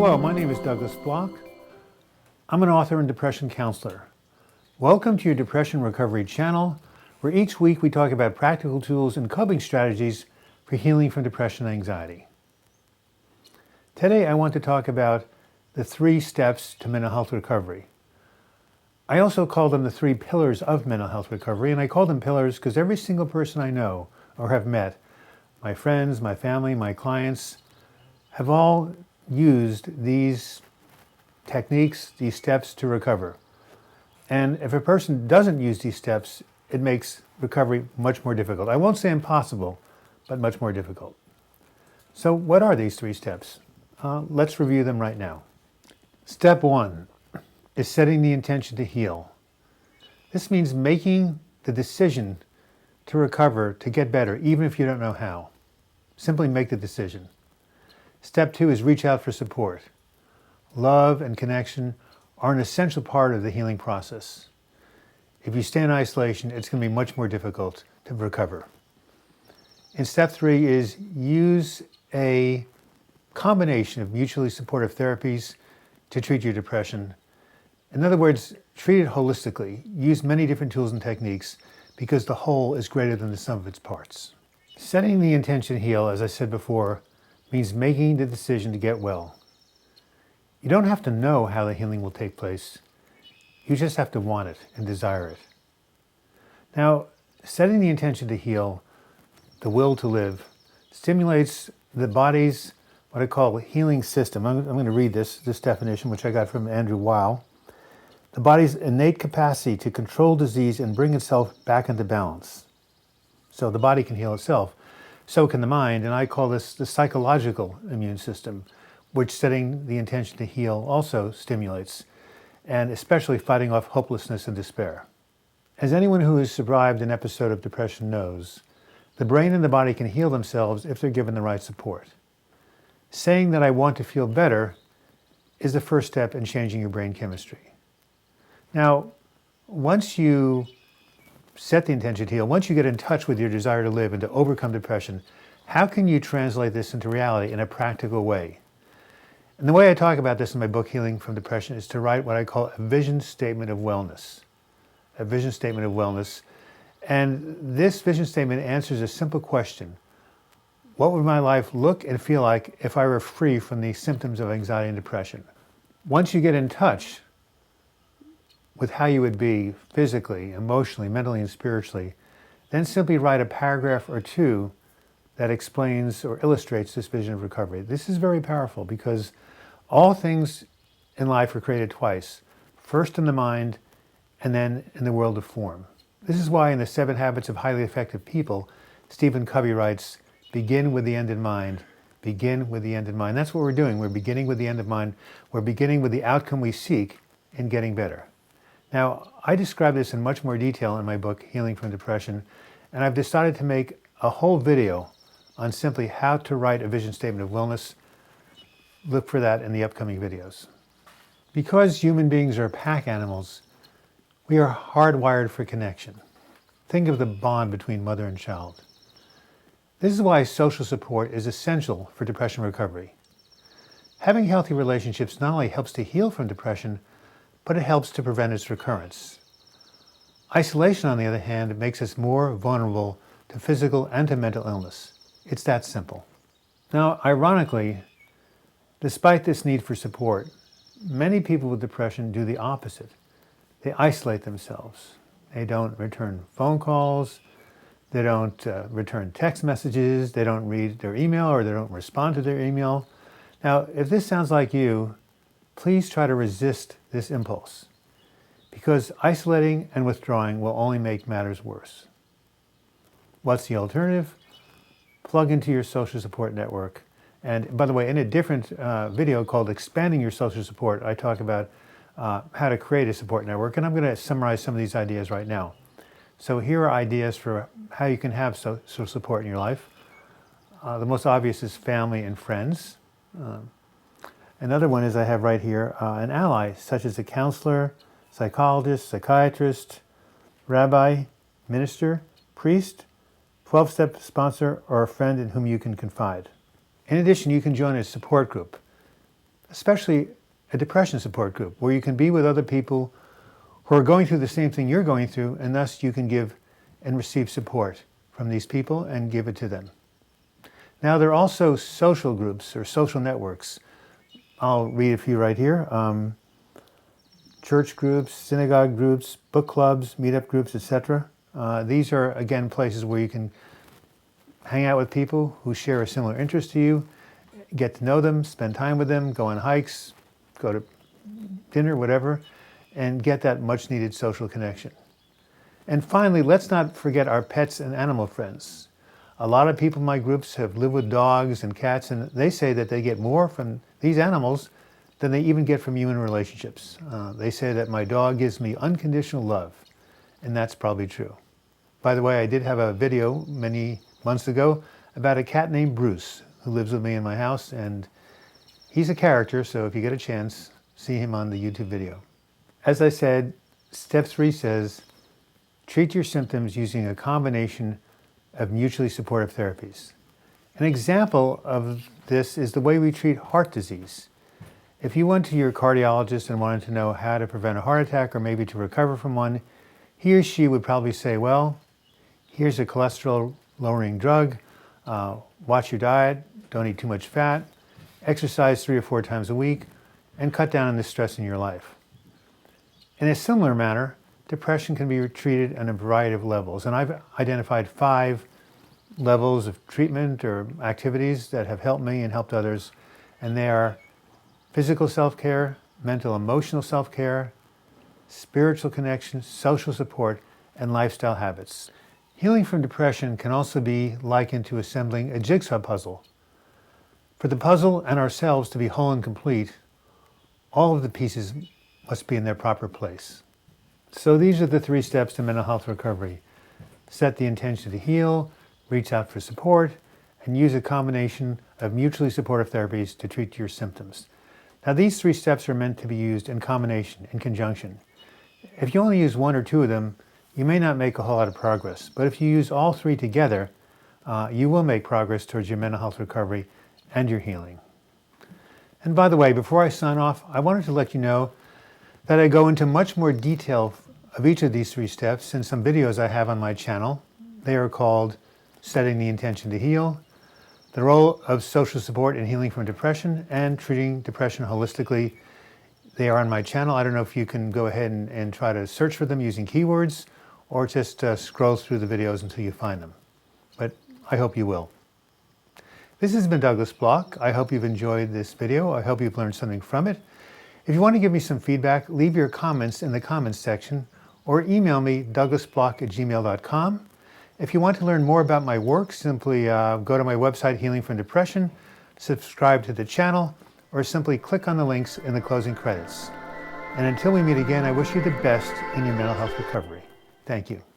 Hello, my name is Douglas Bloch. I'm an author and depression counselor. Welcome to your Depression Recovery channel, where each week we talk about practical tools and coping strategies for healing from depression and anxiety. Today I want to talk about the 3 steps to mental health recovery. I also call them the 3 pillars of mental health recovery, and I call them pillars because every single person I know or have met, my friends, my family, my clients, have all used these techniques, these steps to recover. And if a person doesn't use these steps, it makes recovery much more difficult. I won't say impossible, but much more difficult. So what are these 3 steps? Let's review them right now. Step 1 is setting the intention to heal. This means making the decision to recover, to get better, even if you don't know how. Simply make the decision. Step 2 is reach out for support. Love and connection are an essential part of the healing process. If you stay in isolation, it's going to be much more difficult to recover. And step 3 is use a combination of mutually supportive therapies to treat your depression. In other words, treat it holistically. Use many different tools and techniques because the whole is greater than the sum of its parts. Setting the intention to heal, as I said before, means making the decision to get well. You don't have to know how the healing will take place. You just have to want it and desire it. Now, setting the intention to heal, the will to live, stimulates the body's, what I call, healing system. I'm going to read this definition, which I got from Andrew Weil. The body's innate capacity to control disease and bring itself back into balance. So the body can heal itself. So can the mind, and I call this the psychological immune system, which setting the intention to heal also stimulates, and especially fighting off hopelessness and despair. As anyone who has survived an episode of depression knows, the brain and the body can heal themselves if they're given the right support. Saying that I want to feel better is the first step in changing your brain chemistry. Now, once you set the intention to heal, once you get in touch with your desire to live and to overcome depression, how can you translate this into reality in a practical way? And the way I talk about this in my book, Healing from Depression, is to write what I call a vision statement of wellness. A vision statement of wellness. And this vision statement answers a simple question. What would my life look and feel like if I were free from the symptoms of anxiety and depression? Once you get in touch with how you would be physically, emotionally, mentally, and spiritually, then simply write a paragraph or 2 that explains or illustrates this vision of recovery. This is very powerful because all things in life are created twice, first in the mind and then in the world of form. This is why in the 7 Habits of Highly Effective People, Stephen Covey writes, begin with the end in mind. Begin with the end in mind. That's what we're doing. We're beginning with the end of mind. We're beginning with the outcome we seek in getting better. Now, I describe this in much more detail in my book, Healing from Depression, and I've decided to make a whole video on simply how to write a vision statement of wellness. Look for that in the upcoming videos. Because human beings are pack animals, we are hardwired for connection. Think of the bond between mother and child. This is why social support is essential for depression recovery. Having healthy relationships not only helps to heal from depression, but it helps to prevent its recurrence. Isolation, on the other hand, makes us more vulnerable to physical and to mental illness. It's that simple. Now, ironically, despite this need for support, many people with depression do the opposite. They isolate themselves. They don't return phone calls, they don't return text messages, they don't read their email or they don't respond to their email. Now, if this sounds like you, please try to resist this impulse, because isolating and withdrawing will only make matters worse. What's the alternative? Plug into your social support network. And by the way, in a different video called Expanding Your Social Support, I talk about how to create a support network, and I'm going to summarize some of these ideas right now. So here are ideas for how you can have social support in your life. The most obvious is family and friends. Another one is I have right here, an ally, such as a counselor, psychologist, psychiatrist, rabbi, minister, priest, 12-step sponsor, or a friend in whom you can confide. In addition, you can join a support group. especially a depression support group, where you can be with other people who are going through the same thing you're going through, and thus you can give and receive support from these people and give it to them. Now, there are also social groups or social networks. I'll read a few right here. Church groups, synagogue groups, book clubs, meetup groups, etc. These are, again, places where you can hang out with people who share a similar interest to you, get to know them, spend time with them, go on hikes, go to dinner, whatever, and get that much needed social connection. And finally, let's not forget our pets and animal friends. A lot of people in my groups have lived with dogs and cats, and they say that they get more from these animals than they even get from human relationships. They say that my dog gives me unconditional love, and that's probably true. By the way, I did have a video many months ago about a cat named Bruce who lives with me in my house, and he's a character, so if you get a chance, see him on the YouTube video. As I said, step 3 says, treat your symptoms using a combination of mutually supportive therapies. An example of this is the way we treat heart disease. If you went to your cardiologist and wanted to know how to prevent a heart attack or maybe to recover from one, he or she would probably say, well, here's a cholesterol-lowering drug, watch your diet, don't eat too much fat, exercise 3 or 4 times a week, and cut down on the stress in your life. In a similar manner, depression can be treated on a variety of levels, and I've identified 5 levels of treatment or activities that have helped me and helped others, and they are physical self-care, mental emotional self-care, spiritual connection, social support, and lifestyle habits. Healing from depression can also be likened to assembling a jigsaw puzzle. For the puzzle and ourselves to be whole and complete, all of the pieces must be in their proper place. So these are the 3 steps to mental health recovery. Set the intention to heal, reach out for support, and use a combination of mutually supportive therapies to treat your symptoms. Now, these 3 steps are meant to be used in combination, in conjunction. If you only use 1 or 2 of them, you may not make a whole lot of progress. But if you use all 3 together, you will make progress towards your mental health recovery and your healing. And by the way, before I sign off, I wanted to let you know that I go into much more detail of each of these 3 steps in some videos I have on my channel. They are called Setting the Intention to Heal, The Role of Social Support in Healing from Depression, and Treating Depression Holistically. They are on my channel. I don't know if you can go ahead and try to search for them using keywords, or just scroll through the videos until you find them. But I hope you will. This has been Douglas Bloch. I hope you've enjoyed this video. I hope you've learned something from it. If you want to give me some feedback, leave your comments in the comments section or email me douglasbloch@gmail.com. If you want to learn more about my work, simply go to my website, Healing from Depression, subscribe to the channel, or simply click on the links in the closing credits. And until we meet again, I wish you the best in your mental health recovery. Thank you.